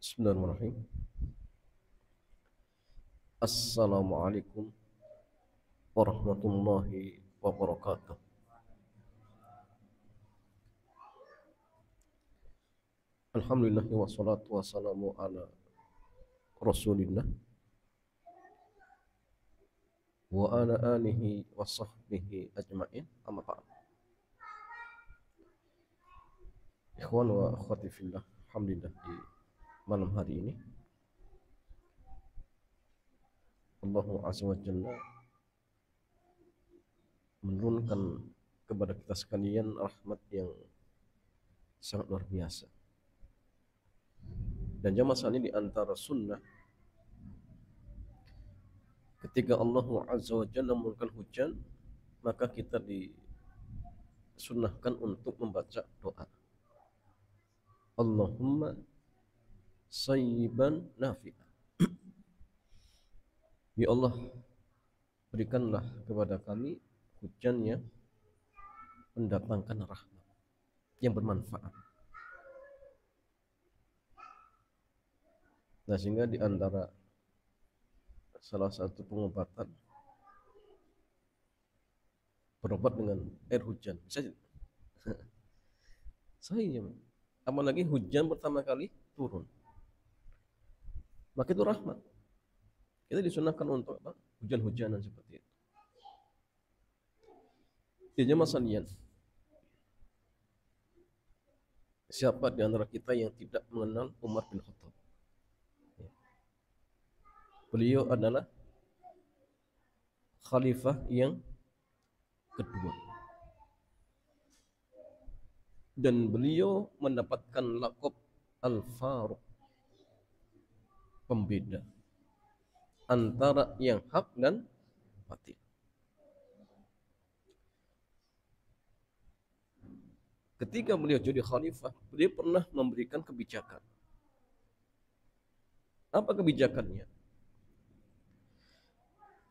Bismillahirrahmanirrahim. Assalamualaikum warahmatullahi wabarakatuh. Alhamdulillah wassalatu wassalamu ala Rasulillah wa ala alihi wa sahbihi ajma'in. Amma ba'd. Ikhwan wa akhwati fillah, alhamdulillah di malam hari ini Allah Azza wa Jalla menurunkan kepada kita sekalian rahmat yang sangat luar biasa. Dan jamaah sekalian, di antara sunnah ketika Allah Azza wa Jalla menurunkan hujan, maka kita disunnahkan untuk membaca doa Allahumma sayyiban nafi'ah. Ya Allah, berikanlah kepada kami hujan yang mendatangkan rahmat, yang bermanfaat. Nah, sehingga di antara salah satu pengobatan berobat dengan air hujan. Bisa saya, apalagi hujan pertama kali turun, maka itu rahmat. Kita disunahkan untuk apa? Hujan-hujanan seperti itu. Ya jemaah sekalian, siapa di antara kita yang tidak mengenal Umar bin Khattab? Beliau adalah khalifah yang kedua, dan beliau mendapatkan laqab Al-Faruq, pembeda antara yang hak dan batil. Ketika beliau jadi khalifah, beliau pernah memberikan kebijakan. Apa kebijakannya?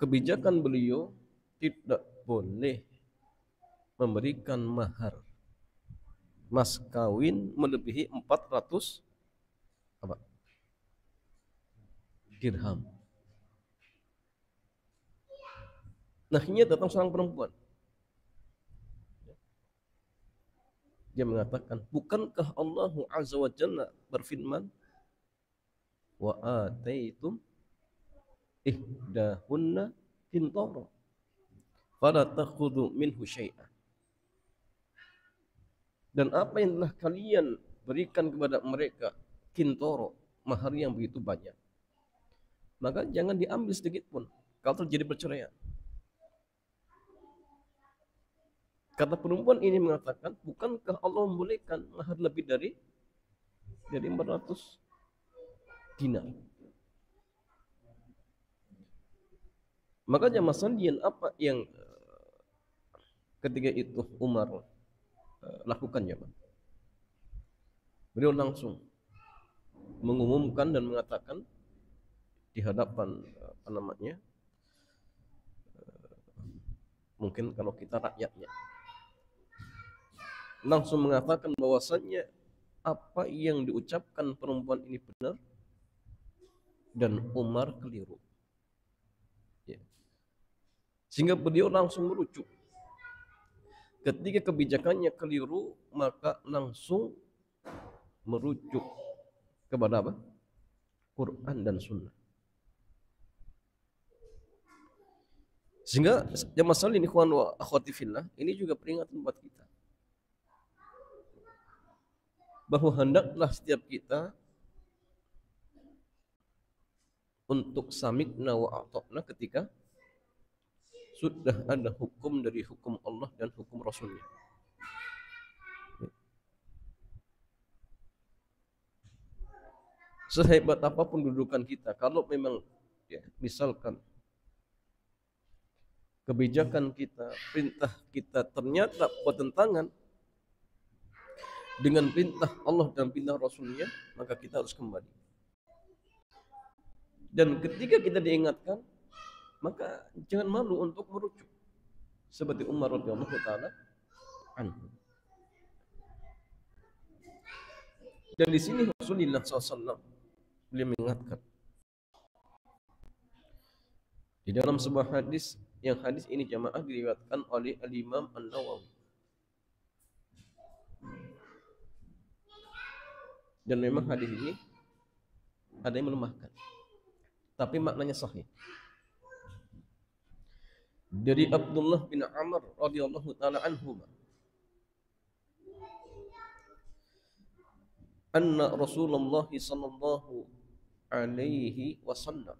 Kebijakan beliau tidak boleh memberikan mahar mas kawin melebihi 400 dirham. Nah, ini datang seorang perempuan. Dia mengatakan, bukankah Allah Azza wa Jalla berfirman, wa ataitum ihdahunna qintara fala takhudhu minhu syai'an. Dan apa yang telah kalian berikan kepada mereka qintara, mahar yang begitu banyak, maka jangan diambil sedikit pun kalau terjadi perceraian. Kata perempuan ini mengatakan, bukankah Allah membolehkan mahar lebih dari 400 dinar? Makanya masalahnya apa yang ketika itu Umar lakukan, ya Pak? Beliau langsung mengumumkan dan mengatakan di hadapan mungkin kalau kita rakyatnya, langsung mengatakan bahwasannya apa yang diucapkan perempuan ini benar dan Umar keliru. Ya. Sehingga beliau langsung merujuk. Ketika kebijakannya keliru, maka langsung merujuk kepada apa? Quran dan Sunnah. Sehingga masalah ini, ikhwan wa akhwati fillah, ini juga peringatan buat kita bahwa hendaklah setiap kita untuk sami'na wa ata'na ketika sudah ada hukum dari hukum Allah dan hukum Rasulnya. Sehebat apapun kedudukan kita, kalau memang misalkan kebijakan kita, perintah kita ternyata bertentangan dengan perintah Allah dan perintah Rasulnya, maka kita harus kembali. Dan ketika kita diingatkan, maka jangan malu untuk merujuk, seperti Umar radhiyallahu taala anhu. Dan di sini Rasulullah SAW beliau mengingatkan di dalam sebuah hadis, yang hadis ini jamaah diriwayatkan oleh Al-Imam An-Nawawi. Dan memang hadis ini ada yang melemahkan, tapi maknanya sahih. Dari Abdullah bin Amr radhiyallahu taala anhu, anna Rasulullah sallallahu alaihi wasallam,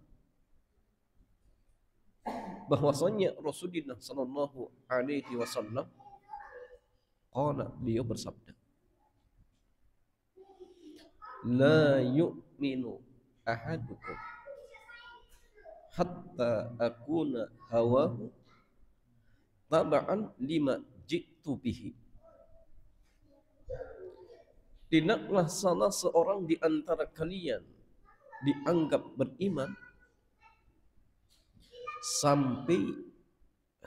bahwasanya Rasulullah sallallahu alaihi wasallam qala, beliau bersabda, la yu'minu ahadukum hatta akuna hawahu taba'an lima jitu bihi. Tidaklah salah seorang di antara kalian dianggap beriman sampai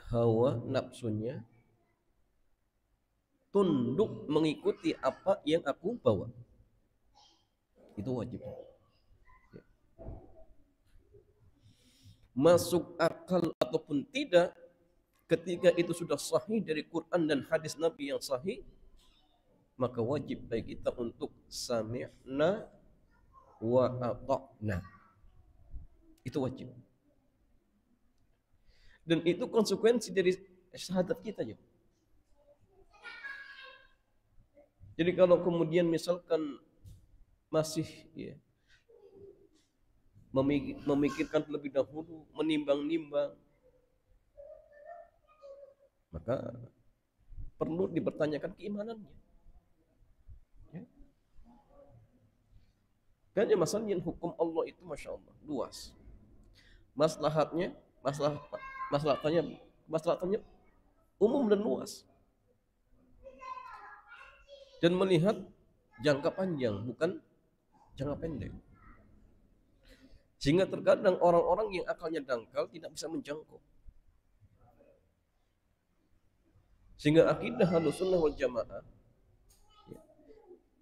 hawa nafsunya tunduk mengikuti apa yang aku bawa. Itu wajib. Masuk akal ataupun tidak, ketika itu sudah sahih dari Quran dan hadis Nabi yang sahih, maka wajib bagi kita untuk sami'na wa ata'na. Itu wajib. Dan itu konsekuensi dari syahadat kita ya. Jadi kalau kemudian misalkan masih ya, memikirkan terlebih dahulu, menimbang-nimbang, maka perlu dipertanyakan keimanannya. Ya. Karena masalahnya hukum Allah itu masya Allah luas. Maslahatnya umum dan luas. Dan melihat jangka panjang, bukan jangka pendek. Sehingga terkadang orang-orang yang akalnya dangkal tidak bisa menjangkau. Sehingga akidah Ahlussunnah wal Jamaah ya,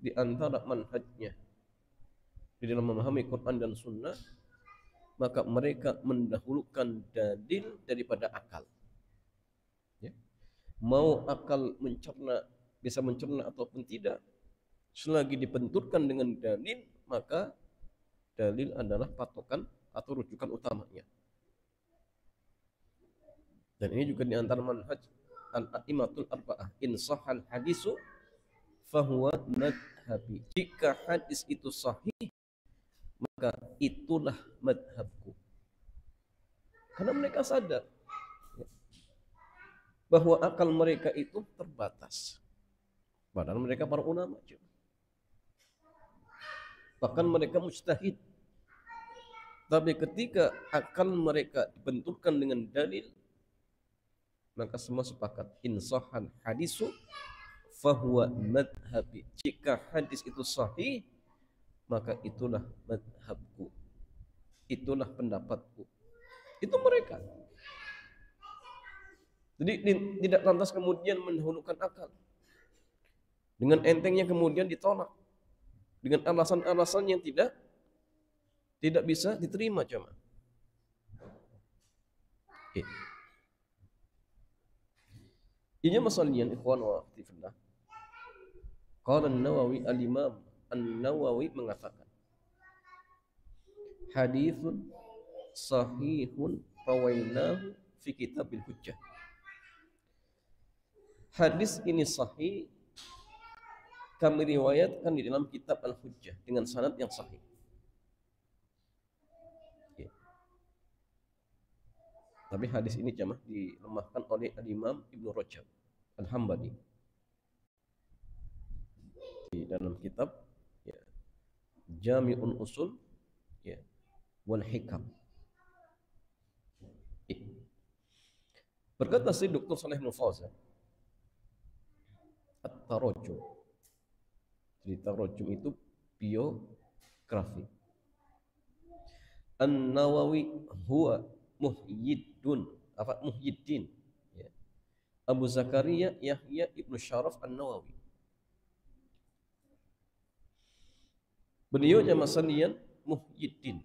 di antara manhajnya di dalam memahami Quran dan Sunnah, maka mereka mendahulukan dalil daripada akal. Ya. Mau akal bisa mencerna ataupun tidak, selagi dibenturkan dengan dalil, maka dalil adalah patokan atau rujukan utamanya. Dan ini juga di antara manhaj al-a'immatul arba'ah, in sahal hadisu fahuwa madhabi. Jika hadis itu sahih, maka itulah madhabku. Karena mereka sadar bahwa akal mereka itu terbatas. Padahal mereka para ulama. Bahkan mereka mujtahid. Tapi ketika akal mereka dibenturkan dengan dalil, maka semua sepakat, in sahal hadisu fahuwa madhabi. Jika hadis itu sahih, maka itulah madhabku, itulah pendapatku. Itu mereka. Jadi tidak lantas kemudian mendahulukan akal. Dengan entengnya kemudian ditolak dengan alasan-alasan yang tidak bisa diterima jemaah. Ini masalahnya ikhwan wa akhwati fillah. Qala An-Nawawi, al-Imam An-Nawawi mengatakan, hadithun sahihun rawainahu fi kitabil hujjah. Hadis ini sahih, kami riwayatkan di dalam kitab Al-Hujjah dengan sanad yang sahih. Tapi hadis ini jamaah dilemahkan oleh Al-Imam Ibnu Rajab Al-Hambali di dalam kitab ya, Jami'ul Usul ya, wal Hikam. Berkata si Dr. Shalih bin Fauzan, at-tarajum. Jadi tarajum itu biografi. An-Nawawi huwa Muhyiddin ya. Abu Zakaria Yahya Ibnu Syaraf An-Nawawi. Beliau jamaah sekalian Muhyiddin.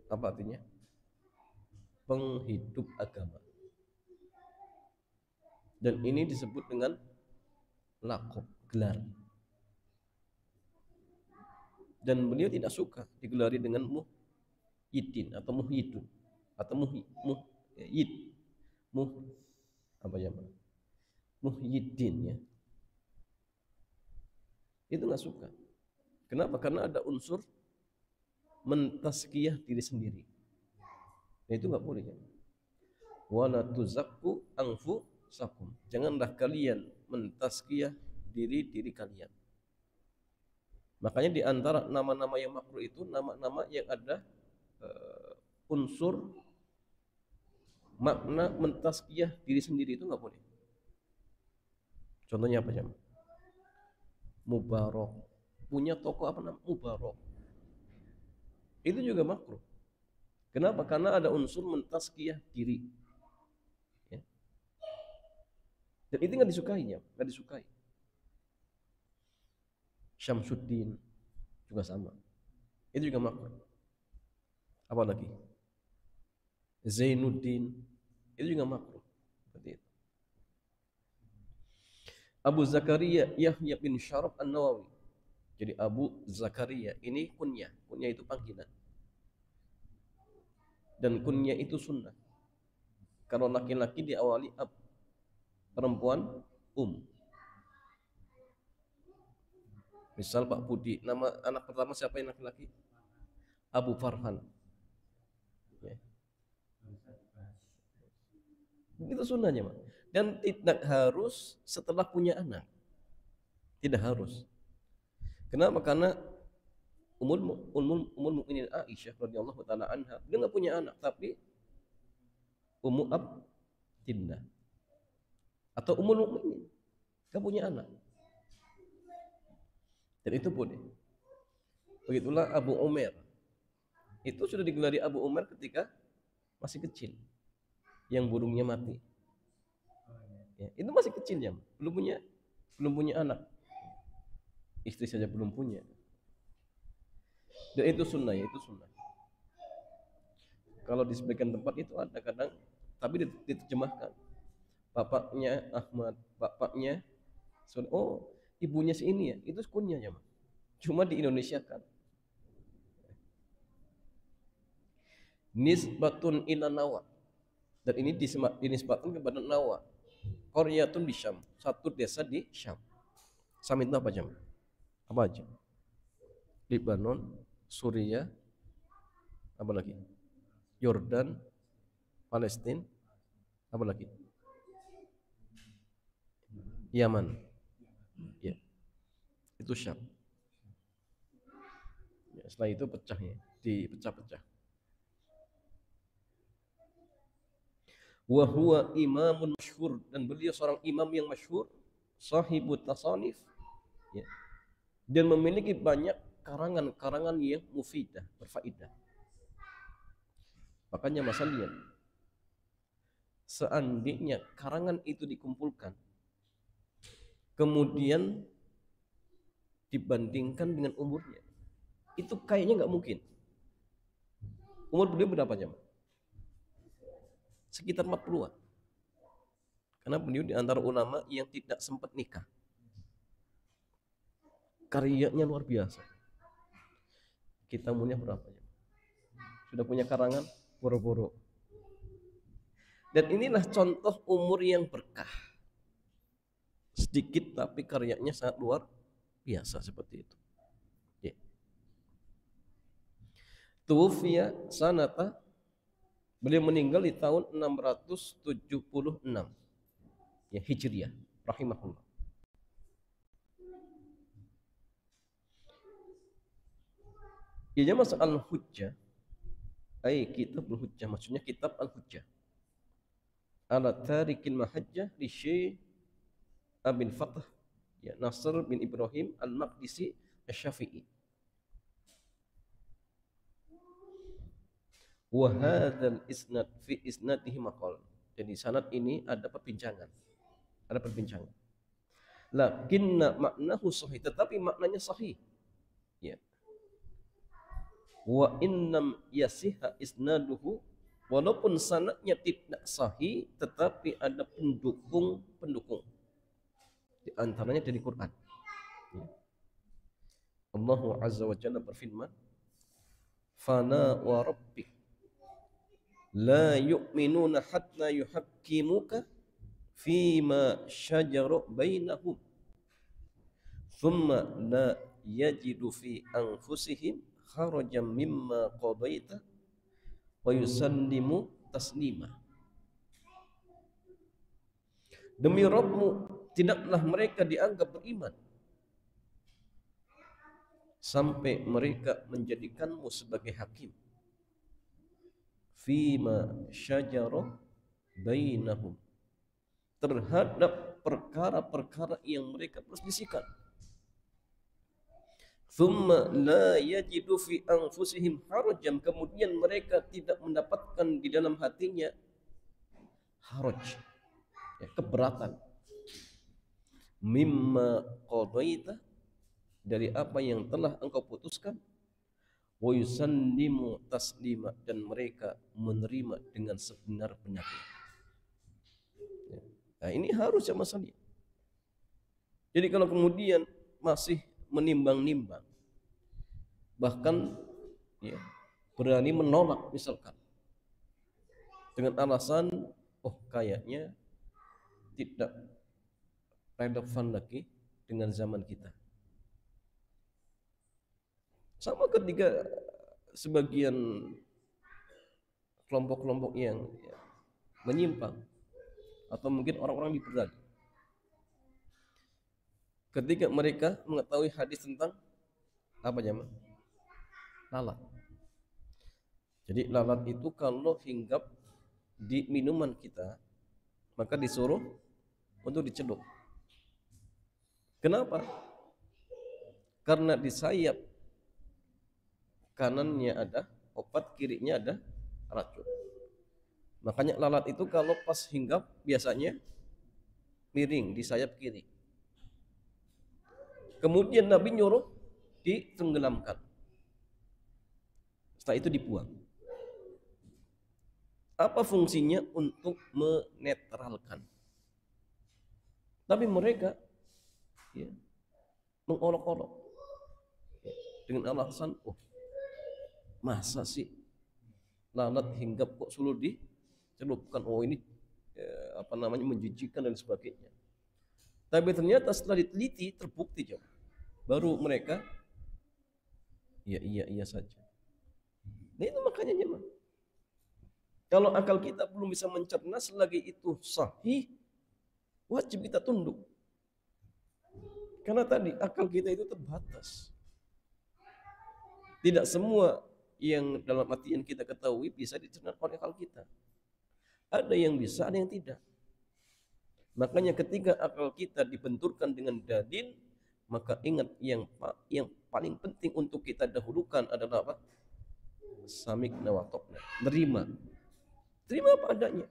Apa artinya? Penghidup agama. Dan ini disebut dengan laqab, gelar. Dan beliau tidak suka digelari dengan Muhyiddin atau Muhyidun atau Muhyid, apa ya, Muhyiddin ya. Itu nggak suka. Kenapa? Karena ada unsur mentazkiyah diri sendiri. Nah, itu nggak boleh ya. Wala tuzakku anfusakum. Janganlah kalian mentazkiyah diri kalian. Makanya di antara nama-nama yang makruh itu nama-nama yang ada unsur makna mentazkiyah diri sendiri, itu nggak boleh. Contohnya apa ya? Mubarak. Punya toko apa namanya? Mubarak. Itu juga makruh. Kenapa? Karena ada unsur mentazkiyah diri. Ya. Dan itu nggak disukai ya, nggak disukai. Syamsuddin juga sama. Itu juga makruh. Apa lagi? Zainuddin, itu juga makruh. Seperti itu. Abu Zakaria Yahya bin Syaraf An-Nawawi. Jadi Abu Zakaria ini kunyah. Kunyah itu panggilan. Dan kunyah itu sunnah. Kalau laki-laki diawali ab, perempuan Misal Pak Budi, nama anak pertama siapa yang laki-laki? Abu Farhan. Ya. Itu sunnahnya, Pak. Dan tidak harus setelah punya anak. Tidak harus. Kenapa? Karena Ummul Mukminin Aisyah radhiyallahu taala anha, dia nggak punya anak, tapi Ummu Abdillah atau Ummul Mukminin nggak punya anak. Dan itu boleh. Begitulah Abu Umar. Itu sudah digelari Abu Umar ketika masih kecil, yang burungnya mati. Ya, itu masih kecil ya, belum punya anak. Istri saja belum punya. Dan itu sunnah ya, itu sunnah. Kalau di sebagian tempat itu ada kadang, tapi diterjemahkan. Bapaknya Ahmad, bapaknya, oh ibunya si ini ya, itu kunyahnya, cuma di Indonesia kan. Nisbatun ila Nawa, dan ini dinisbatkan kepada Nawa. Qaryatun di Syam, satu desa di Syam. Syam itu apa jam? Apa aja? Lebanon, Suriah, apa lagi? Yordan, Palestina, apa lagi? Yaman. Ya. Itu Syam. Ya, setelah itu pecahnya, dipecah-pecah. Wa huwa imamun masyhur, dan beliau seorang imam yang masyhur, sahibut tasanif, ya. Dan memiliki banyak karangan-karangan yang mufidah, berfaedah. Makanya masalahnya, seandainya karangan itu dikumpulkan, kemudian dibandingkan dengan umurnya, itu kayaknya nggak mungkin. Umur beliau berapa jam? Sekitar 40-an. Karena beliau di antara ulama yang tidak sempat nikah. Karyanya luar biasa. Kita umurnya berapa jam? Sudah punya karangan? Boro-boro. Dan inilah contoh umur yang berkah. Sedikit tapi karyanya sangat luar biasa seperti itu. Ya. Tuwfiya sanata, beliau meninggal di tahun 676 ya Hijriah, rahimahullah. Ia masuk al-hujjah, kitab al-hujjah, maksudnya kitab al-hujjah. Ala tarikin mahajjah li Syekh Abil Fath ya Nasr bin Ibrahim al-Maqdisi asy-Syafi'i. Wa hadzal isnad fi isnadihi maqal. Jadi sanad ini ada perbincangan. Ada perbincangan. Lakinna maknahu sahih, tetapi maknanya sahih. Ya. wa innam yasiha isnaduhu, walaupun sanadnya tidak sahih tetapi ada pendukung di antaranya dari Quran. Allah Azza wa Jalla berfirman, fala wa rabbik la yu'minuna hatta yuhakkimuka fima syajara bainahum thumma la yajidu fi anfusihim harajan mimma qadaita wa yusallimu taslima. Demi Rabbmu, tidaklah mereka dianggap beriman sampai mereka menjadikanmu sebagai hakim fima syajara bainahum, terhadap perkara-perkara yang mereka perselisihkan. Thumma la yajidu fi anfusihim harajan, kemudian mereka tidak mendapatkan di dalam hatinya haraj, ya, keberatan, mimma qadaita, dari apa yang telah engkau putuskan, wa yusallimu taslima, dan mereka menerima dengan sebenar-benarnya. Nah, ini harus ya masalahnya. Jadi kalau kemudian masih menimbang-nimbang, bahkan ya, berani menolak misalkan dengan alasan kayaknya tidak relevan lagi dengan zaman kita. Sama ketika sebagian kelompok-kelompok yang menyimpang atau mungkin orang-orang liberal, ketika mereka mengetahui hadis tentang apa namanya, lalat. Jadi lalat itu kalau hinggap di minuman kita, maka disuruh untuk dicelup. Kenapa? Karena di sayap kanannya ada obat, kirinya ada racun. Makanya lalat itu kalau pas hinggap biasanya miring di sayap kiri. Kemudian Nabi nyuruh ditenggelamkan. Setelah itu dibuang. Apa fungsinya? Untuk menetralkan. Tapi mereka ya, mengolok-olok dengan alasan, masa sih lalat hinggap kok suruh dicelupkan? Ini menjijikkan dan sebagainya. Tapi ternyata setelah diteliti terbukti baru mereka iya saja. Nah itu makanya jemaah, kalau akal kita belum bisa mencerna selagi itu sahih, wajib kita tunduk. Karena tadi akal kita itu terbatas. Tidak semua yang dalam artian kita ketahui bisa dicerna oleh akal kita. Ada yang bisa, ada yang tidak. Makanya ketika akal kita dibenturkan dengan dalil, maka ingat yang paling penting untuk kita dahulukan adalah apa? Samikna wa ata'na. Terima apa adanya.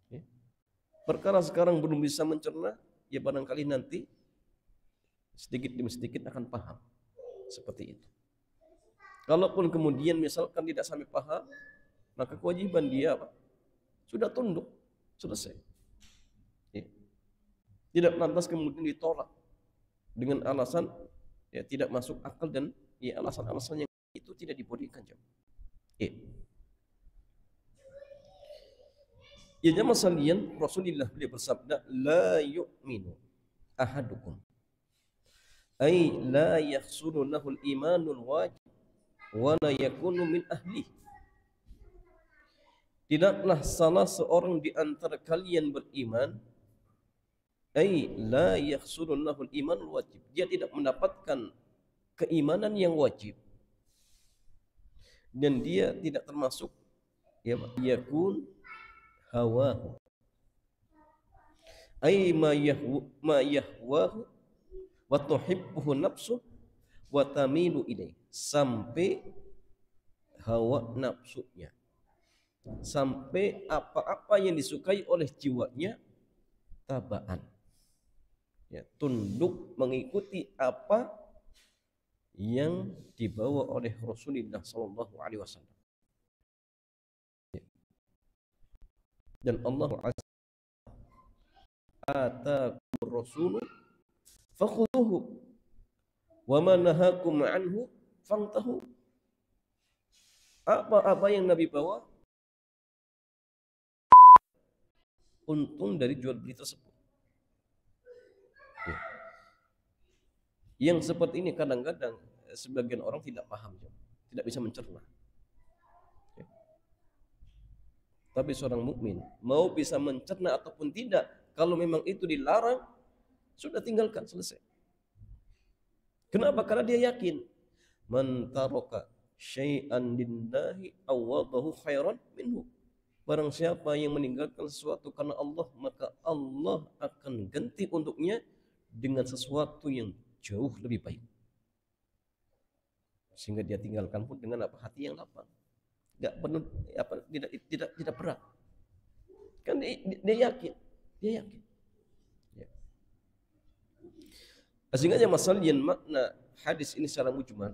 Ya. Perkara sekarang belum bisa mencerna, ya barangkali nanti sedikit demi sedikit akan paham. Seperti itu. Kalaupun kemudian misalkan tidak sampai paham, maka kewajiban dia apa? Sudah tunduk, selesai. Ya. Tidak lantas kemudian ditolak dengan alasan ya tidak masuk akal dan ya alasan-alasan yang itu tidak dibolehkan. Ya jemaah sekalian, Rasulullah beliau bersabda, la yu'minu ahadukum, ay la yahsulu lahul imanul wajib wa la yakunu min ahli. Tidaklah salah seorang di antara kalian beriman, ay la yahsulu lahul imanul wajib, dia tidak mendapatkan keimanan yang wajib, dan dia tidak termasuk yakun hawahu, ay ma yahwahu wa tuhibbuhu nafsu wa tamilu ilaih, sampai hawa nafsunya, sampai apa-apa yang disukai oleh jiwanya tabaan, ya, tunduk mengikuti apa yang dibawa oleh Rasulullah Sallallahu Alaihi Wasallam. Dan Allah Azza atakumur rasulu fakhuduhu wa ma nahakum anhu fantahu. Apa-apa yang Nabi bawa, untung dari jual beli tersebut. Ya. Yang seperti ini kadang-kadang sebagian orang tidak paham, tidak bisa mencerna. Ya. Tapi seorang mukmin mau bisa mencerna ataupun tidak, kalau memang itu dilarang, sudah tinggalkan, selesai. Kenapa? Karena dia yakin man taraka syai'an lillahi awadahu khairan minhu. Barang siapa yang meninggalkan sesuatu karena Allah, maka Allah akan ganti untuknya dengan sesuatu yang jauh lebih baik. Sehingga dia tinggalkan pun dengan apa? Hati yang lapang. Enggak penuh tidak berat. Kan dia yakin. Ya. Sehingga masalah yang makna hadis ini secara mujmal,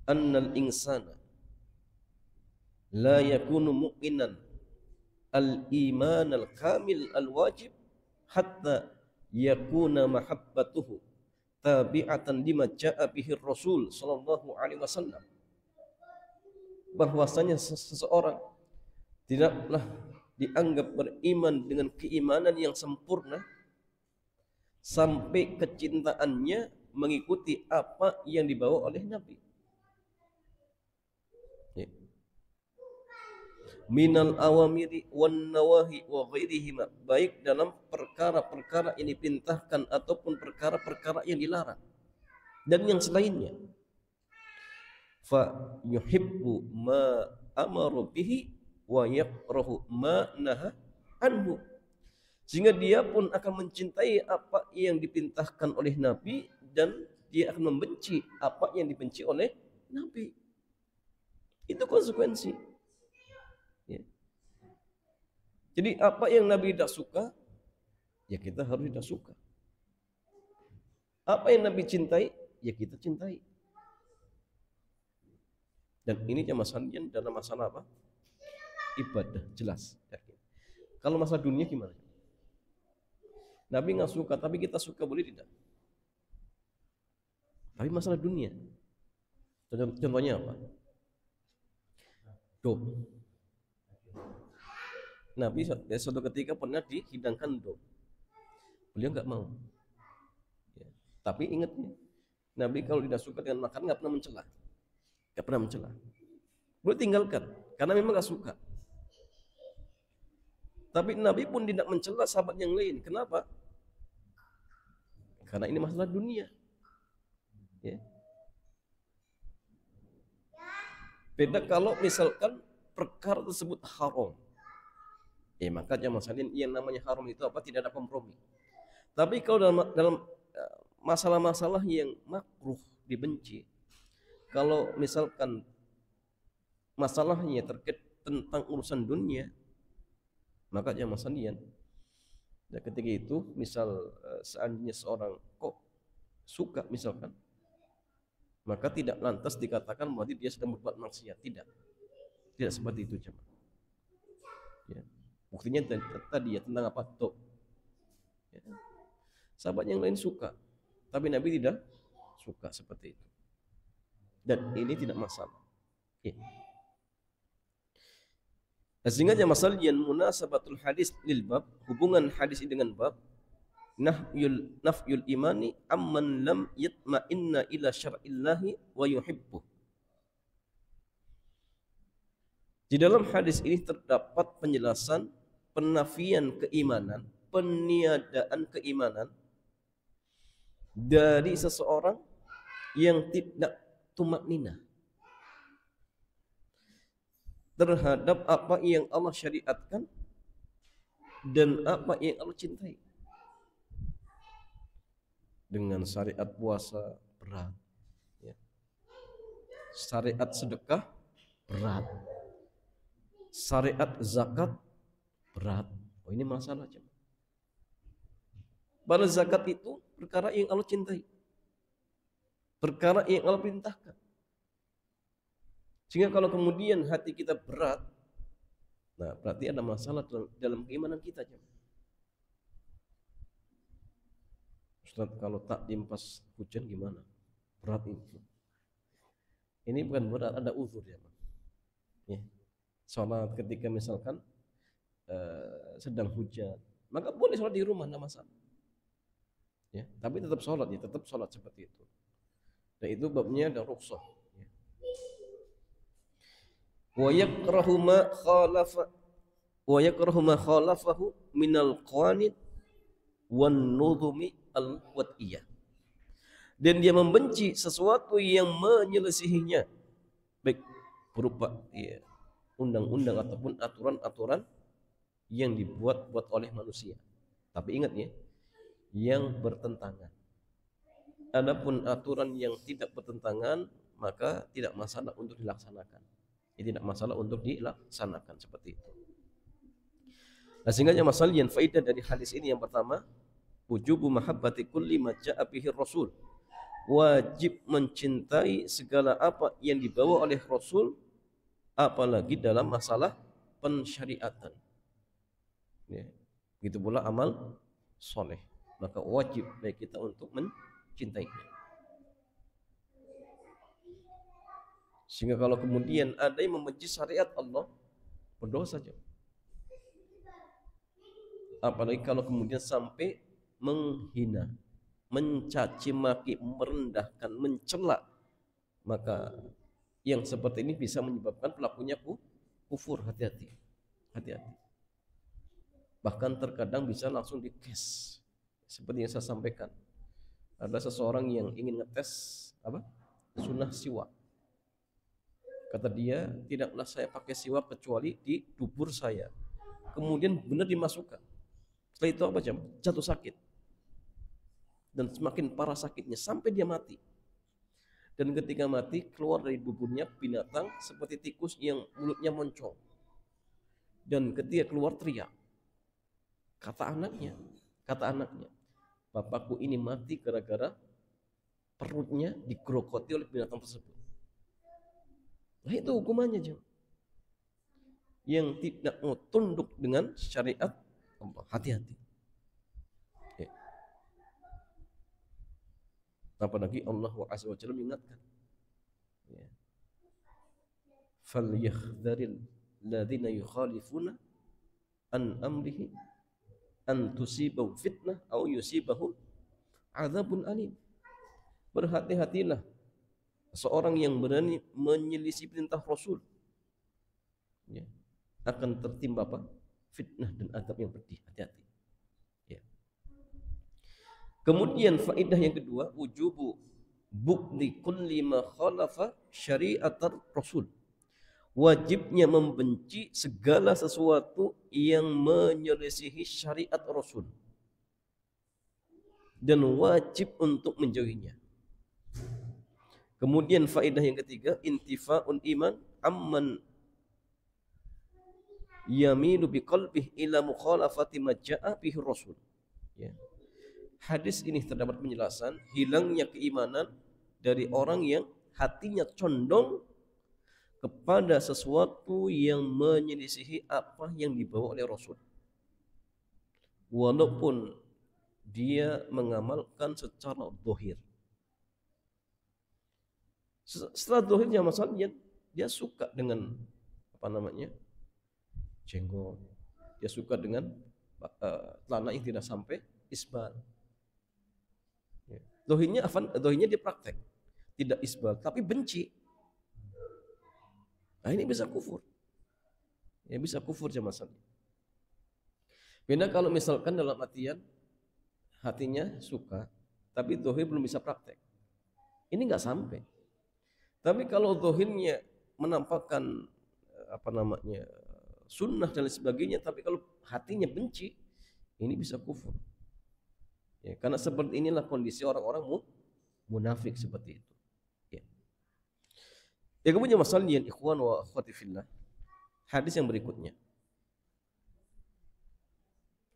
annal insana la yakunu mu'minan al-iman al-kamil al-wajib hatta yakuna mahabbatuhu tabi'atan lima ja'a bihi Rasul sallallahu alaihi wasallam. Bahwasanya seseorang tidaklah dianggap beriman dengan keimanan yang sempurna sampai kecintaannya mengikuti apa yang dibawa oleh Nabi. Minal awamiri wan nawahi wa ghairihima, baik dalam perkara-perkara yang diperintahkan ataupun perkara-perkara yang dilarang dan yang selainnya. Fa yuhibbu ma amaru bihi wa yakrahu ma naha anhu, sehingga dia pun akan mencintai apa yang diperintahkan oleh Nabi dan dia akan membenci apa yang dibenci oleh Nabi. Itu konsekuensi. Ya. Jadi apa yang Nabi tidak suka, ya kita harus tidak suka. Apa yang Nabi cintai, ya kita cintai. Dan ini masalah dalam masalah apa? Ibadah, jelas. Yakin. Kalau masalah dunia gimana? Nabi nggak suka, tapi kita suka, boleh tidak? Tapi masalah dunia, contohnya apa? Dom. Nabi suatu ketika pernah dihidangkan dom. Beliau nggak mau. Ya. Tapi ingat ya, Nabi kalau tidak suka dengan makan nggak pernah mencela. Nggak pernah mencela. Beliau tinggalkan karena memang nggak suka. Tapi Nabi pun tidak mencela sahabat yang lain. Kenapa? Karena ini masalah dunia. Ya. Beda kalau misalkan perkara tersebut haram. Ya maka jamaah sekalian, yang namanya haram itu apa? Tidak ada kompromi. Tapi kalau dalam masalah-masalah yang makruh, dibenci, kalau misalkan masalahnya terkait tentang urusan dunia, maka jamaah sekalian, ya ketika itu misal seandainya seorang kok suka misalkan, maka tidak lantas dikatakan berarti dia sedang berbuat maksiat. Tidak seperti itu jemaah. Ya. Buktinya tadi ya tentang apa? Tok. Ya. Sahabat yang lain suka, tapi Nabi tidak suka seperti itu. Dan ini tidak masalah. Ya. Sehingga masalah yang munasabatul hadis lil bab, hubungan hadis dengan bab, nafyul imani amman lam yatma'inna ila syar'illahi wa yuhibbuh. Di dalam hadis ini terdapat penjelasan penafian keimanan, peniadaan keimanan dari seseorang yang tidak tumakninah terhadap apa yang Allah syariatkan dan apa yang Allah cintai. Dengan syariat puasa berat, ya. Syariat sedekah berat, syariat zakat berat. Oh ini masalah aja. Padahal zakat itu perkara yang Allah cintai. perkara yang Allah perintahkan. Sehingga kalau kemudian hati kita berat, nah berarti ada masalah dalam keimanan kita. Ustaz, kalau takdim pas hujan gimana? Berat ini. Ini bukan berat, ada uzur ya. Sholat ketika misalkan sedang hujan, maka boleh sholat di rumah, tidak masalah. Ya, tapi tetap sholat ya, tetap sholat seperti itu. Dan itu babnya ada rukhsah. Wa yakrahu ma khalafahu minal qawanid wan nudhumi al-wad'iyah. Dan dia membenci sesuatu yang menyelisihinya, baik berupa undang-undang ataupun aturan-aturan yang dibuat oleh manusia. Tapi ingat ya, yang bertentangan. Adapun aturan yang tidak bertentangan, maka tidak masalah untuk dilaksanakan. Tidak masalah untuk dilaksanakan seperti itu. Nah, sehingga masalah yang faedah dari hadis ini yang pertama, wujubu mahabbati kulli ma ja'a bihi rasul. Wajib mencintai segala apa yang dibawa oleh Rasul, apalagi dalam masalah pensyariatan. Ya. Begitu pula amal soleh, maka wajib bagi kita untuk mencintainya. Sehingga kalau kemudian ada yang membenci syariat Allah, berdosa saja. Apalagi kalau kemudian sampai menghina, mencaci maki, merendahkan, mencela, maka yang seperti ini bisa menyebabkan pelakunya kufur. Hati-hati. Bahkan terkadang bisa langsung dikes. Seperti yang saya sampaikan, ada seseorang yang ingin ngetes sunnah siwak. Kata dia, tidaklah saya pakai siwak kecuali di dubur saya. Kemudian benar dimasukkan. Setelah itu apa jam? Jatuh sakit. Dan semakin parah sakitnya sampai dia mati. Dan ketika mati, keluar dari duburnya binatang seperti tikus yang mulutnya moncong. Dan ketika keluar teriak. Kata anaknya, bapakku ini mati gara-gara perutnya digerogoti oleh binatang tersebut. Nah itu hukumannya jam. Yang tidak mau tunduk dengan syariat Allah. Hati-hati. Apalagi Allah Azza wa Jalla mengingatkan, falyakhdharil ladzina yukhalifuna an amrihi an tusibahum fitnah aw yusibahum adzabun alim. Berhati-hatilah seorang yang berani menyelisih perintah Rasul, akan tertimpa fitnah dan azab yang pedih. Hati-hati. Kemudian faedah yang kedua, wujubu bughdi kulli ma khalafa syariatar Rasul. Wajibnya membenci segala sesuatu yang menyelisihi syariat Rasul. Dan wajib untuk menjauhinya. Kemudian faedah yang ketiga, intifa'ul iman amman yamilu biqalbihi ila mukhalafati ma ja'a bihi Rasul. Hadis ini terdapat penjelasan hilangnya keimanan dari orang yang hatinya condong kepada sesuatu yang menyelisihi apa yang dibawa oleh Rasul, walaupun dia mengamalkan secara zahir. Setelah zahirnya masalahnya dia suka dengan jenggot, dia suka dengan celana yang tidak sampai isbal. Dohinya dia praktek, tidak isbal, tapi benci. Nah ini bisa kufur. Bisa kufur jemaah sekalian. Beda kalau misalkan dalam artian hatinya suka, tapi dohir belum bisa praktek. Ini nggak sampai. Tapi kalau dohirnya menampakkan sunnah dan sebagainya, tapi kalau hatinya benci, ini bisa kufur. Karena seperti inilah kondisi orang-orang munafik seperti itu. Kemudian masalah yang ikhwan wa akhwati fillah, hadis yang berikutnya.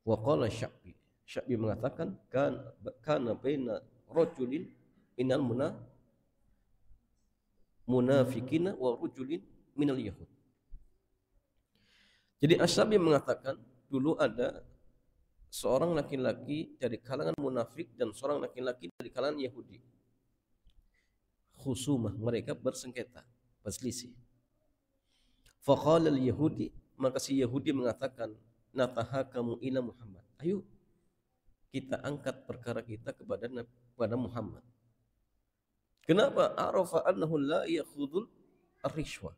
Wa qala Sya'bi mengatakan kana baina rajulin minal munafikina wa rujulin minal yahud. Jadi Asy-Syafi'i mengatakan dulu ada seorang laki-laki dari kalangan munafik dan seorang laki-laki dari kalangan Yahudi. Khusumah, mereka bersengketa, berselisih. Faqala al-Yahudi, maka si Yahudi mengatakan, natahakamu ila Muhammad. Ayo kita angkat perkara kita kepada Muhammad. Kenapa? Arafa annahu la yakhudul ar-rishwa.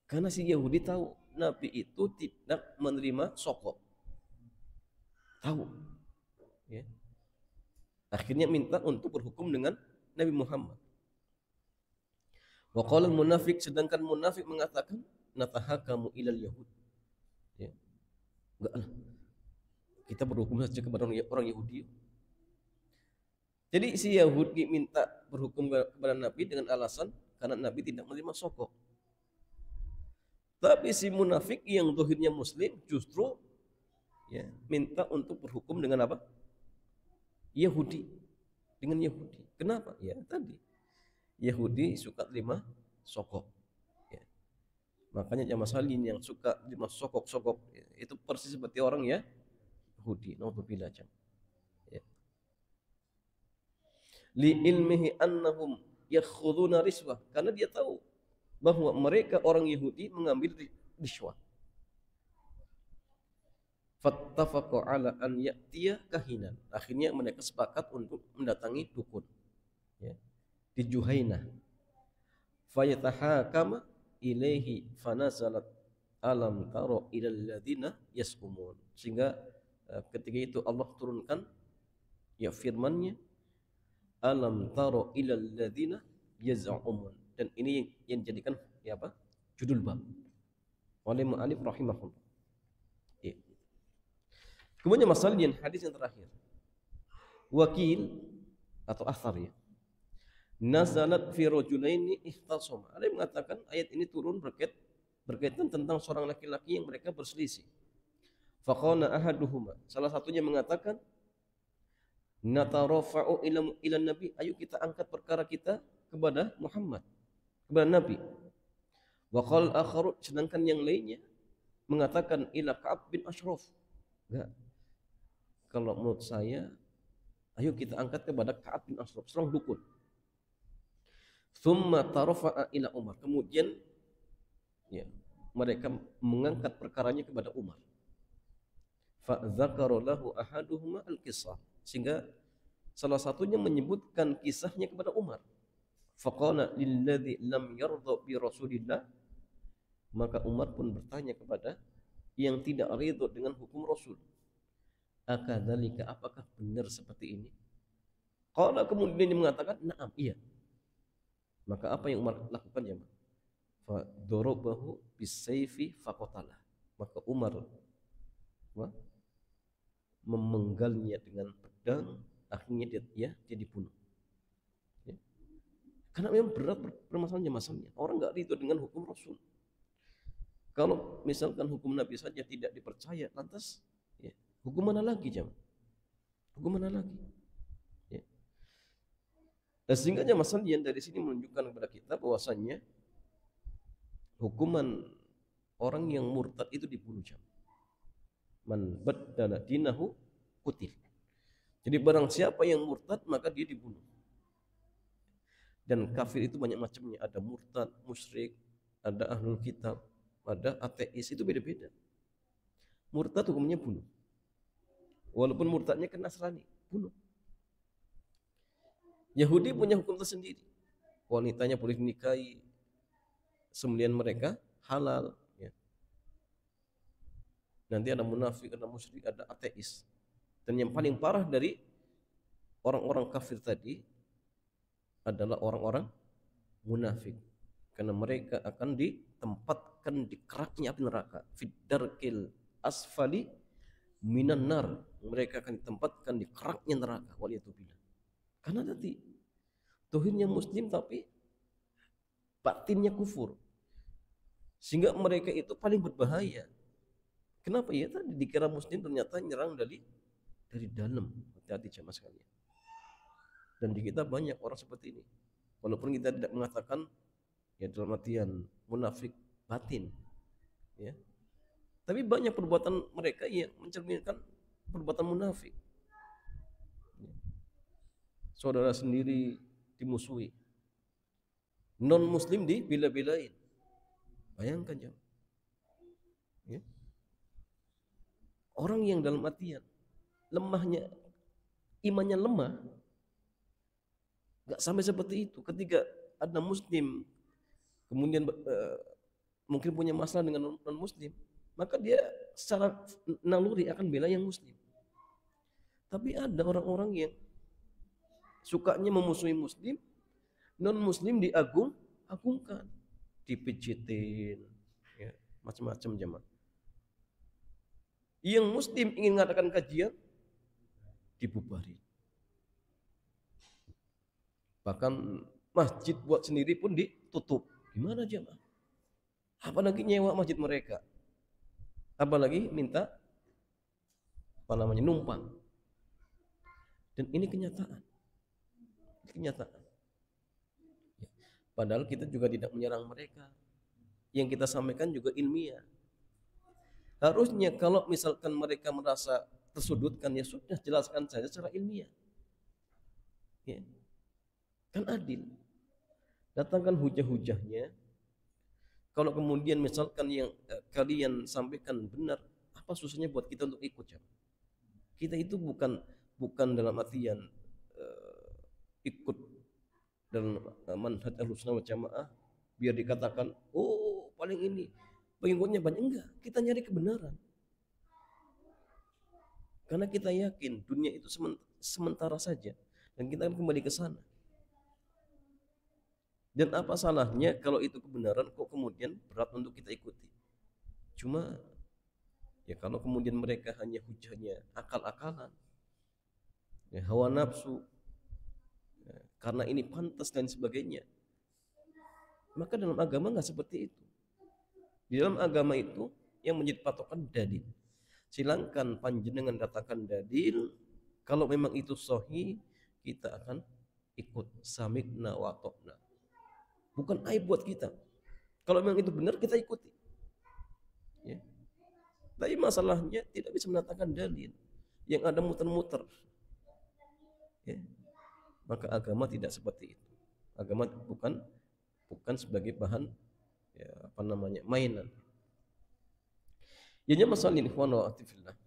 Karena si Yahudi tahu Nabi itu tidak menerima sokok. Tahu. Ya. Akhirnya minta untuk berhukum dengan Nabi Muhammad. Wa qala al-munafik, sedangkan munafik mengatakan natahakamu ilal yahud. Ya. Enggaklah. Kita berhukum saja kepada orang Yahudi. Jadi si Yahudi minta berhukum kepada Nabi dengan alasan karena Nabi tidak menerima sokok. Tapi si munafik yang zahirnya muslim justru ya, minta untuk berhukum dengan apa? Yahudi. Dengan Yahudi. Kenapa? Ya tadi. Yahudi suka terima sokok. Ya. Makanya jamaah salin yang suka terima sokok-sokok ya, itu persis seperti orang ya Yahudi. Naudzubillah. Ya. Li ilmihi annahum yakhuduna riswah, karena dia tahu bahwa mereka orang Yahudi mengambil riswah. Fattafaqu ala an ya'tiya kahinan. Akhirnya mereka sepakat untuk mendatangi dukun. Ya. Di Juhainah. Fayatahakama ilaihi fanazalat alam taro ilal ladzina yas'umun. Sehingga ketika itu Allah turunkan ya firman-Nya, alam taro ilal ladzina yaz'umun. Dan ini yang dijadikan ya apa? Judul bab oleh mu'allif rahimahullah. Ya. Kemudian masalah yang hadis yang terakhir. Wakil atau athar ya. Nazalat fi rajulaini ihtasama. Ada yang mengatakan ayat ini turun berkaitan tentang seorang laki-laki yang mereka berselisih. Faqala ahaduhuma, salah satunya mengatakan natarafa'u ila nabi, ayo kita angkat perkara kita kepada Muhammad, kepada Nabi. Wa qala akharu, sedangkan yang lainnya mengatakan ila Ka'ab bin Ashraf. Enggak. Kalau menurut saya ayo kita angkat kepada Ka'ab bin Ashraf, seorang dukun. Thumma tarafa'a ila Umar. Kemudian ya, mereka mengangkat perkaranya kepada Umar. Fa dzakara lahu ahaduhuma al-qissah. Sehingga salah satunya menyebutkan kisahnya kepada Umar. Faqala lilladzi lam yardha bi Rasulillah, maka Umar pun bertanya kepada yang tidak ridho dengan hukum Rasul, akadzalika, apakah benar seperti ini? Qala, kemudian dia mengatakan na'am, iya. Maka apa yang Umar lakukan ya? Fa darabahu bisayfi faqatala. Maka Umar memenggalnya dengan pedang, akhirnya dia dibunuh. Karena memang berat permasalahannya. Orang nggak ridho dengan hukum Rasul. Kalau misalkan hukum Nabi saja tidak dipercaya, lantas ya, hukum mana lagi jam? Hukum mana lagi? Ya. Dan sehingga masalahnya dari sini menunjukkan kepada kita bahwasannya hukuman orang yang murtad itu dibunuh jam. Man baddala dinahu qutil. Jadi barang siapa yang murtad maka dia dibunuh. Dan kafir itu banyak macamnya, ada murtad, musyrik, ada ahlul kitab, ada ateis, itu beda-beda. Murtad hukumnya bunuh. Walaupun murtadnya ke Nasrani, bunuh. Yahudi punya hukum tersendiri. Wanitanya boleh dinikahi, sembelihan mereka halal. Ya. Nanti ada munafik, ada musyrik, ada ateis. Dan yang paling parah dari orang-orang kafir tadi adalah orang-orang munafik, karena mereka akan ditempatkan di keraknya api neraka, fiddarkil asfali minan nar. Mereka akan ditempatkan di keraknya neraka, waliyatubillah. Karena tadi tauhidnya muslim tapi batinnya kufur, sehingga mereka itu paling berbahaya. Kenapa ya? Tadi dikira muslim, ternyata nyerang dari dalam. Hati-hati jamaah sekalian. Dan di kita banyak orang seperti ini. Walaupun kita tidak mengatakan ya dalam artian munafik batin, ya. Tapi banyak perbuatan mereka yang mencerminkan perbuatan munafik. Saudara sendiri dimusuhi, non muslim dibela-belain. Bayangkan jam. Ya. Orang yang dalam artian lemahnya, imannya lemah, nggak sampai seperti itu. Ketika ada muslim kemudian mungkin punya masalah dengan non muslim, maka dia secara naluri akan bela yang muslim. Tapi ada orang-orang yang sukanya memusuhi muslim, non muslim agungkan, dipijitin, ya, macam-macam jemaah. Yang muslim ingin mengadakan kajian, dibubarin. Bahkan masjid buat sendiri pun ditutup. Gimana jemaah? Apalagi nyewa masjid mereka, apalagi minta numpang. Dan ini kenyataan. Padahal kita juga tidak menyerang mereka. Yang kita sampaikan juga ilmiah. Harusnya kalau misalkan mereka merasa tersudutkan, ya sudah jelaskan saja secara ilmiah. Ya. Kan adil. Datangkan hujah-hujahnya. Kalau kemudian misalkan yang kalian sampaikan benar, apa susahnya buat kita untuk ikut? Ya? Kita itu bukan dalam artian ikut dalam manhaj Ahlussunnah wal Jamaah biar dikatakan oh paling ini pengikutnya banyak. Enggak, kita nyari kebenaran. Karena kita yakin dunia itu sementara saja dan kita akan kembali ke sana. Dan apa salahnya kalau itu kebenaran kok kemudian berat untuk kita ikuti? Cuma ya kalau kemudian mereka hanya hujahnya akal-akalan, ya, hawa nafsu, ya, karena ini pantas dan sebagainya, maka dalam agama nggak seperti itu. Di dalam agama itu yang menjadi patokan dalil. Silahkan panjenengan datangkan dalil. Kalau memang itu sahih, kita akan ikut. Sami'na wa ata'na. Bukan aib buat kita. Kalau memang itu benar, kita ikuti. Ya. Tapi masalahnya tidak bisa mendatangkan dalil. Yang ada muter-muter. Ya. Maka agama tidak seperti itu. Agama bukan sebagai bahan ya, mainan. Jadi masalah ini ikhwan wa atifillah.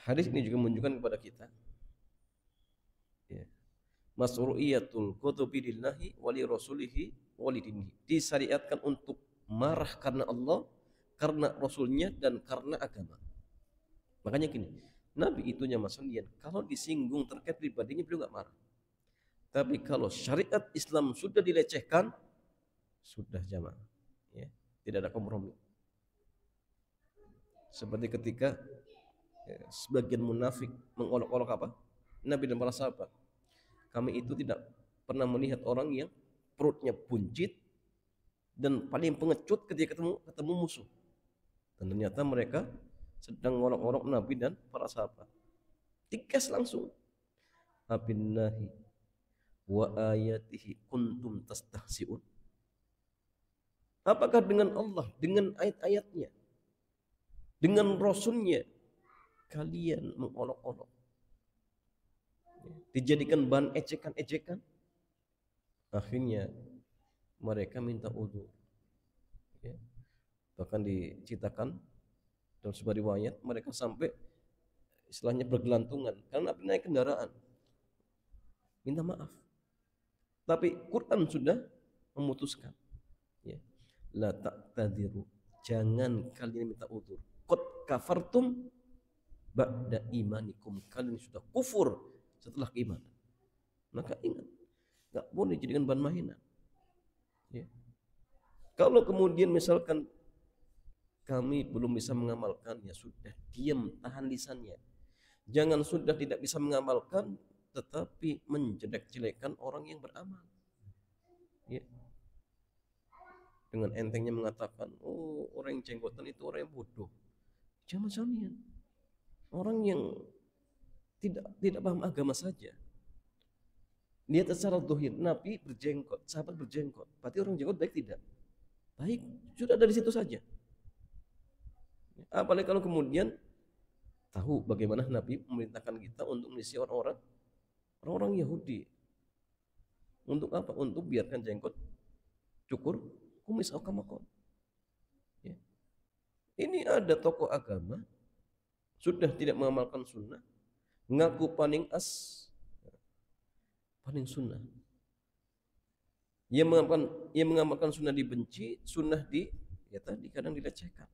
Hadis ini juga menunjukkan kepada kita ya, masru'iyatul qutubi lillahi wali rasulihi wali dinihi. Disyariatkan untuk marah karena Allah, karena Rasulnya dan karena agama. Makanya gini, Nabi itunya masalian, kalau disinggung terkait pribadinya beliau nggak marah. Tapi kalau syariat Islam sudah dilecehkan, sudah jamaah, ya, tidak ada kompromi. Seperti ketika ya, sebagian munafik mengolok-olok apa? Nabi dan para sahabat. Kami itu tidak pernah melihat orang yang perutnya buncit dan paling pengecut ketika ketemu musuh. Dan ternyata mereka sedang ngolok-olok Nabi dan para sahabat. Digas langsung. Abillahi wa ayatihi kuntum tastahsi'un. Apakah dengan Allah, dengan ayat-ayatnya, dengan Rasulnya kalian mengolok-olok, dijadikan bahan ejekan-ejekan? Akhirnya mereka minta udzur. Ya. Bahkan diceritakan dalam sebuah riwayat mereka sampai istilahnya bergelantungan karena Nabi naik kendaraan minta maaf. Tapi Quran sudah memutuskan, ya, la ta'tadiru, jangan kalian minta udzur. Qad kafartum ba'da imanikum, kalian sudah kufur setelah keimanan. Maka ingat, enggak boleh dijadikan bahan mainan. Ya. Kalau kemudian misalkan kami belum bisa mengamalkan, ya sudah, diam, tahan lisannya. Jangan sudah tidak bisa mengamalkan tetapi menjelek-jelekan orang yang beramal. Ya. Dengan entengnya mengatakan, oh orang yang jenggotan itu orang yang bodoh. Jangan sekalian. Orang yang tidak paham agama saja. Lihat secara dohir, Nabi berjenggot, sahabat berjenggot. Berarti orang jenggot baik tidak? Baik, sudah dari situ saja. Apalagi kalau kemudian tahu bagaimana Nabi memerintahkan kita untuk mengisi orang-orang Yahudi. Untuk apa? Untuk biarkan jenggot cukur kumis atau kamakon. Ya. Ini ada tokoh agama sudah tidak mengamalkan sunnah, ngaku paling sunnah. Ia mengamalkan sunnah dibenci, sunnah kadang dilecehkan.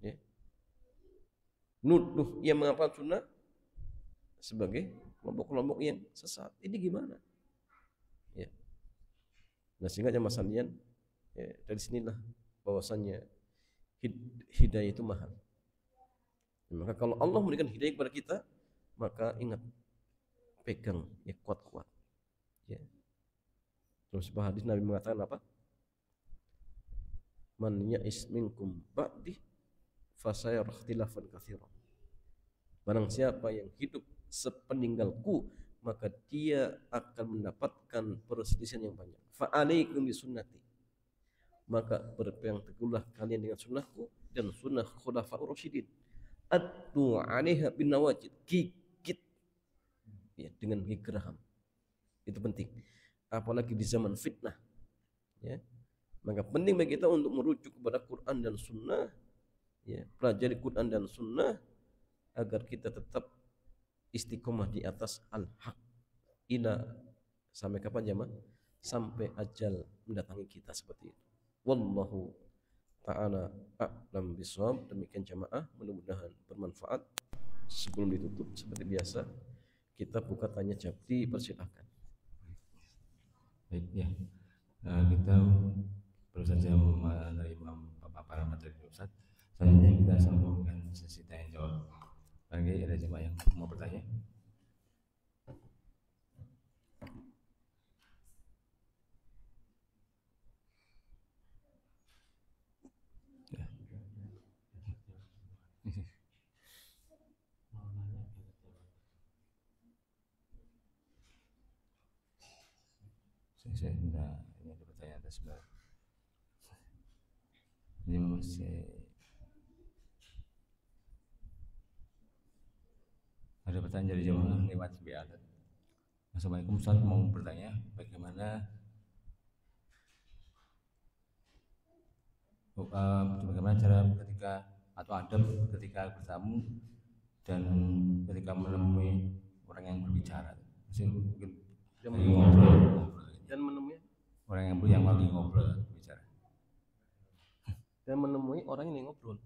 Ya. Nuduh ia mengamalkan sunnah sebagai kelompok-kelompok yang sesat. Ini gimana? Ya. Nah, sehingga jamaah sekalian, ya, dari sinilah bahwasannya hidayah itu mahal. Maka kalau Allah memberikan hidayah kepada kita, maka ingat, pegang, ya, kuat-kuat. Ya. Terus sebuah hadis Nabi mengatakan apa? Man ya'is minkum ba'di fasayara ikhtilafan katsiran. Barang siapa yang hidup sepeninggalku, maka dia akan mendapatkan perselisihan yang banyak. Fa'alaikum bisunnati. Maka berpegang teguhlah kalian dengan sunnahku dan sunnah khulafaur rasyidin. Addu 'alaiha bin nawajid. Gigit, ya, dengan gigi geraham. Itu penting. Apalagi di zaman fitnah. Ya. Maka penting bagi kita untuk merujuk kepada Quran dan sunnah. Ya, pelajari Quran dan sunnah agar kita tetap istiqomah di atas al-haq ila sampai kapan jemaah? Sampai ajal mendatangi kita seperti itu. Wallahu ta'ala a'lam bishawab. Demikian jemaah, mudah-mudahan bermanfaat. Sebelum ditutup seperti biasa kita buka tanya jawab, dipersilakan. Baik ya, kita baru saja menerima paparan materi Ustaz. Selanjutnya kita sambung dengan sesi tanya jawab. Bagi ada jemaah yang mau bertanya? Ya. Saya tidak, ini ada pertanyaan atas sebelah. Ini masih ada pertanyaan dari jemaah lewat WA. Assalamualaikum Ustaz, mau bertanya bagaimana cara ketika atau adab ketika bertamu dan ketika menemui orang yang berbicara. Mungkin lagi ngobrol dan menemui orang yang lagi ngobrol bicara. Dan menemui orang yang ngobrol.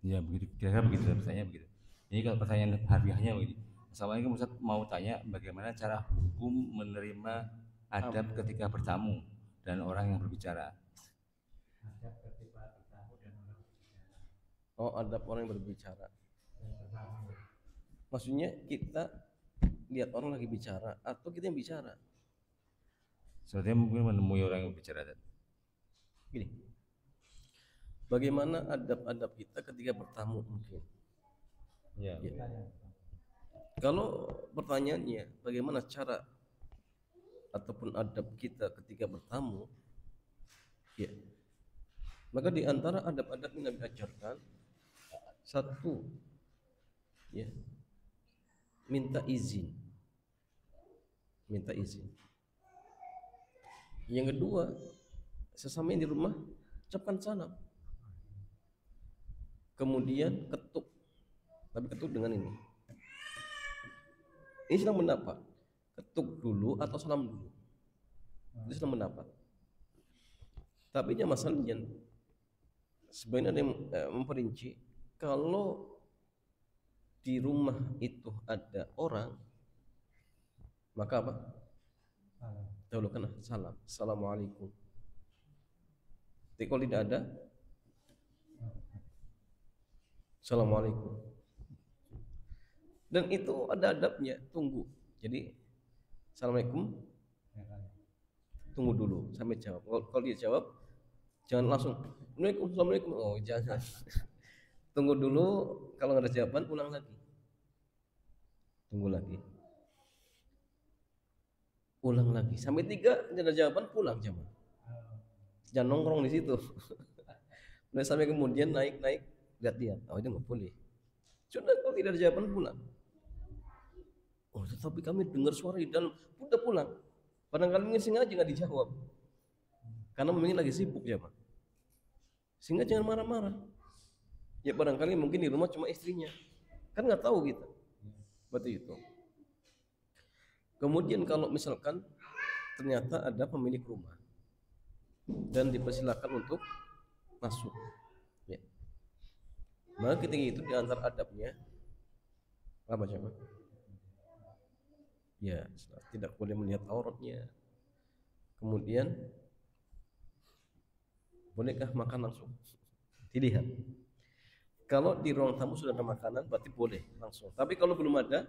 Ya begitu, kira-kira begitu pertanyaannya begitu. Ini kalau pertanyaan harfiahnya begini. Assalamualaikum Ustaz, mau tanya bagaimana cara hukum menerima adab ketika bertamu dan orang yang berbicara. Adab ketika bertamu dan orang berbicara. Oh, adab orang yang berbicara. Maksudnya kita lihat orang lagi bicara atau kita yang bicara? Sepertinya mungkin menemui orang yang berbicara. Gini, bagaimana adab-adab kita ketika bertamu mungkin? Ya. Kalau pertanyaannya bagaimana cara ataupun adab kita ketika bertamu, ya, maka di antara adab-adab yang Nabi ajarkan, satu, ya, minta izin. Yang kedua, sesama yang di rumah ucapkan salam. Kemudian ketuk, tapi ketuk dengan ini. Ini sedang mendapat. Ketuk dulu atau salam dulu. Itu sedang mendapat. Tapi masalahnya sebenarnya ada yang memperinci, kalau di rumah itu ada orang, maka apa? Dahulukan salam. Assalamualaikum. Tapi kalau tidak ada, Assalamualaikum. Dan itu ada adabnya, tunggu. Jadi Assalamualaikum, tunggu dulu sampai jawab. Kalau dia jawab, jangan langsung Assalamualaikum. Oh, jangan. Tunggu dulu, kalau nggak ada jawaban ulang lagi. Tunggu lagi. ulang lagi sampai 3, tidak ada jawaban, pulang jamaah. Jangan nongkrong di situ. Udah sampai kemudian naik lihat, oh itu nggak boleh. Sudah kalau tidak ada jawaban, pulang. Oh tetapi kami dengar suara di dalam, udah pulang. Padahal mungkin sengaja nggak dijawab, karena mungkin lagi sibuk jamaah. Sehingga jangan marah-marah. Ya barangkali mungkin di rumah cuma istrinya, kan nggak tahu kita. Seperti itu. Kemudian kalau misalkan ternyata ada pemilik rumah dan dipersilakan untuk masuk, ya. Maka ketika itu di antara adabnya apa coba? Ya, tidak boleh melihat auratnya. Kemudian bolehkah makan langsung? Dilihat. Kalau di ruang tamu sudah ada makanan berarti boleh langsung. Tapi kalau belum ada,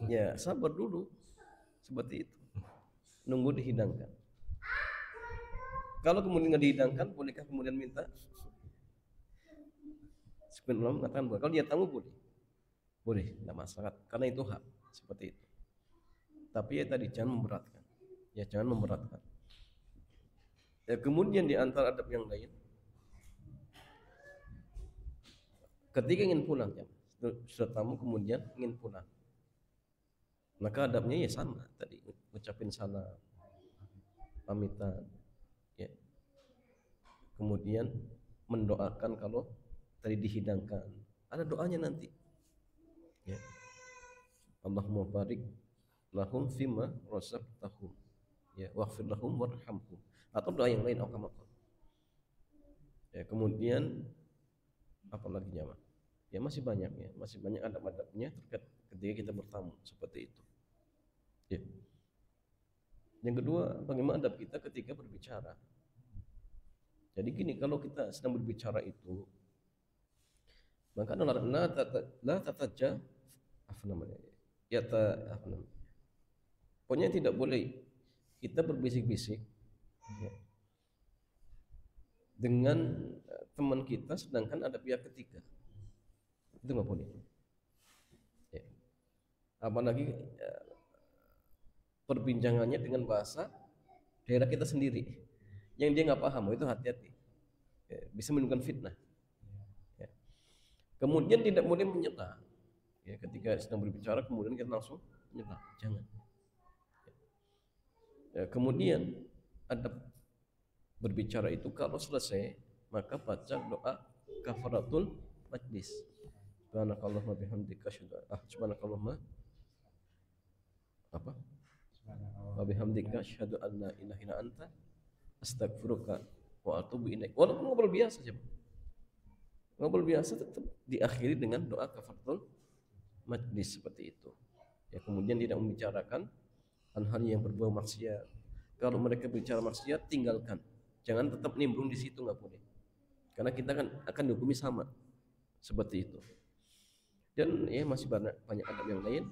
ya sabar dulu. Seperti itu. Nunggu dihidangkan. Kalau kemudian nggak dihidangkan, bolehkah kemudian minta? Sebenarnya mengatakan boleh. Kalau dia tamu boleh, tidak masalah. Karena itu hak. Seperti itu. Tapi ya tadi jangan memberatkan. Ya jangan memberatkan. Ya, kemudian di antara adab yang lain, ketika ingin pulang, ya, sudah tamu kemudian ingin pulang, maka adabnya ya sama tadi, ucapin salam, pamitan, ya. Kemudian mendoakan kalau tadi dihidangkan, ada doanya nanti, ya. Allahumma barik lahum fima razaqtahum, ya, waghfir lahum warhamhum, atau doa yang lain aukamakal. Ya, kemudian apalagi jamaah? Ya masih banyak adab-adabnya terkait ketika kita bertamu seperti itu. Ya. Yang kedua, bagaimana adab kita ketika berbicara? Jadi gini, kalau kita sedang berbicara itu, maka la tataja apa namanya? Pokoknya tidak boleh kita berbisik-bisik, ya, dengan teman kita sedangkan ada pihak ketiga. Itu nggak boleh, ya. Apalagi perbincangannya dengan bahasa daerah kita sendiri yang dia nggak paham, itu hati-hati, ya, bisa menimbulkan fitnah, ya. Kemudian tidak boleh menyela, ya, ketika sedang berbicara kemudian kita langsung menyela, jangan, ya. Kemudian adab berbicara itu kalau selesai maka baca doa kafaratul majlis. Subhanakallahumma bihamdika subhanakallahumma apa? Wa bihamdika asyhadu an la ilaha illa anta astaghfiruka wa atubu ilaik. Walaupun ngobrol biasa saja. Ngobrol biasa tetap diakhiri dengan doa kafaratul majlis seperti itu. Ya, kemudian tidak membicarakan hal-hal yang berbau maksiat. Kalau mereka bicara maksiat, tinggalkan. Jangan tetap nimbrung di situ, nggak boleh. Karena kita akan dihukumi sama seperti itu. Dan ya masih banyak adab yang lain,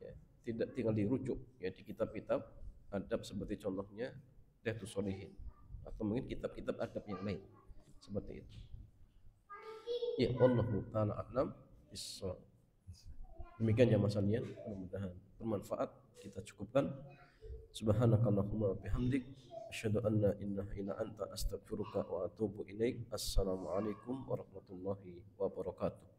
ya, tidak tinggal dirujuk, ya, di kitab-kitab adab seperti contohnya Riyadhus Shalihin atau mungkin kitab-kitab adab yang lain seperti itu. Ya, wallahu taala a'lam bissawab. Demikian jamaah sekalian, mudah-mudahan bermanfaat. Kita cukupkan. Subhanakallahumma bihamdik asyhadu an la ilaha illa anta astaghfiruka wa atubu ilaik. Assalamualaikum warahmatullahi wabarakatuh.